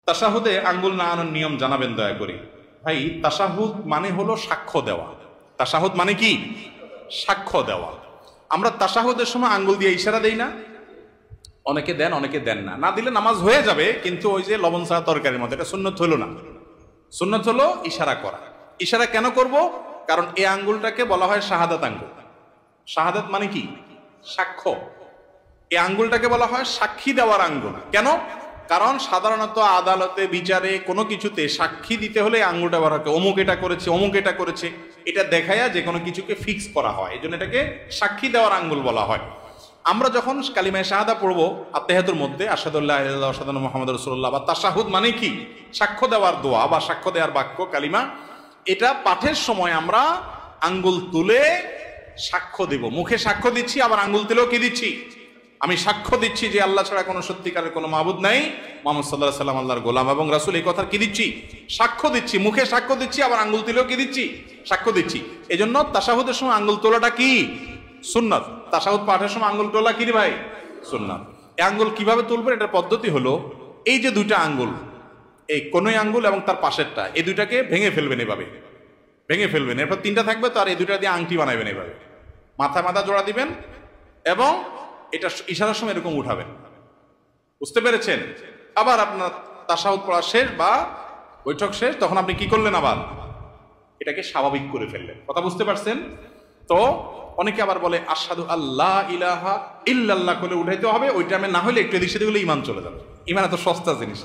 তাশাহুদে আঙ্গুল নাড়ানোর নিয়ম জানাবেন দয়া করে। ভাই, তাশাহুদ মানে হলো সাক্ষ্য দেওয়া। তাশাহুদ মানে কি? সাক্ষ্য দেওয়া। আমরা তাশাহুদের সময় আঙ্গুল দিয়ে ইশারা দেই না? অনেকে দেন, অনেকে দেন না। না দিলে নামাজ হয়ে যাবে, কিন্তু ওই যে লবণ ছাড়া তরকারির মতো, এটা সুন্নত হলো না। সুন্নত হলো ইশারা করা। ইশারা কেন করব? কারণ এই আঙ্গুলটাকে বলা হয় শাহাদাত আঙ্গুল। শাহাদাত মানে কি? সাক্ষ্য। এই আঙ্গুলটাকে বলা হয় সাক্ষী দেওয়ার আঙ্গুল। কেন? কারণ সাধারণত আদালতে, বিচারে, কোনো কিছুতে সাক্ষী দিতে হলে আঙ্গুলটা ব্যবহার হয়। অমুক এটা করেছে, অমুক এটা করেছে, এটা দেখায়া যে কোনো কিছুকে ফিক্স করা হয়। এই জন্য এটাকে সাক্ষী দেওয়ার আঙ্গুল বলা হয়। আমরা যখন কালিমায়ে শাহাদা পড়বো আত্তাহিয়াতুর মধ্যে, আশহাদুল্লাহ ইলাহা ইল্লাল্লাহ ওয়া আশহাদু আন্না মুহাম্মাদুর রাসূলুল্লাহ, বা তাশাহুদ মানে কি? সাক্ষ্য দেওয়ার দোয়া বা সাক্ষ্য দেওয়ার বাক্য, কালিমা। এটা পাঠের সময় আমরা আঙ্গুল তুলে সাক্ষ্য দেব। মুখে সাক্ষ্য দিচ্ছি, আবার আঙ্গুল তুলেও কি দিচ্ছি? আমি সাক্ষ্য দিচ্ছি যে আল্লাহ ছাড়া কোনো সত্যিকারের কোনো মাবুদ নাই, মুহাম্মদ সাল্লাল্লাহু আলাইহি ওয়াসাল্লাম আল্লাহর গোলাম এবং রাসূল। এই কথা কি দিচ্ছি? সাক্ষ্য দিচ্ছি। মুখে সাক্ষ্য দিচ্ছি, আবার আঙ্গুল তুলেও কি দিচ্ছি? সাক্ষ্য দিচ্ছি। এজন্য তাশাহুদের সময় আঙ্গুল তোলাটা কি? সুন্নাত। তাশাহুদ পাঠের সময় আঙ্গুল তোলা কি রে ভাই? সুন্নাত। এই আঙ্গুল কিভাবে তুলবেন? এটার পদ্ধতি হলো, এই যে দুইটা আঙ্গুল, এই কোনই আঙ্গুল এবং তার পাশেরটা, এই দুইটাকে ভেঙে ফেলবেন। এভাবে ভেঙে ফেলবেন। এরপর তিনটা থাকবে, তো আর এই দুইটা দিয়ে আংটি বানাবেন। এভাবে মাথা জোড়া দিবেন এবং এটা ইশারার সময় এরকম উঠাবেন। বুঝতে পেরেছেন? আবার আপনার তাশাহুদ পড়া শেষ বা বৈঠক শেষ, তখন আপনি কি করলেন? আবার এটাকে স্বাভাবিক করে ফেললেন। কথা বুঝতে পারছেন তো? অনেকে আবার বলে আশহাদু আল্লা ইলাহা ইল্লাল্লাহ করে উঠাইতে হবে। ওই টাইমে না হলে একটু এদিক সেদিক হলে ইমান চলে যাবে। ইমান এত সস্তা জিনিস।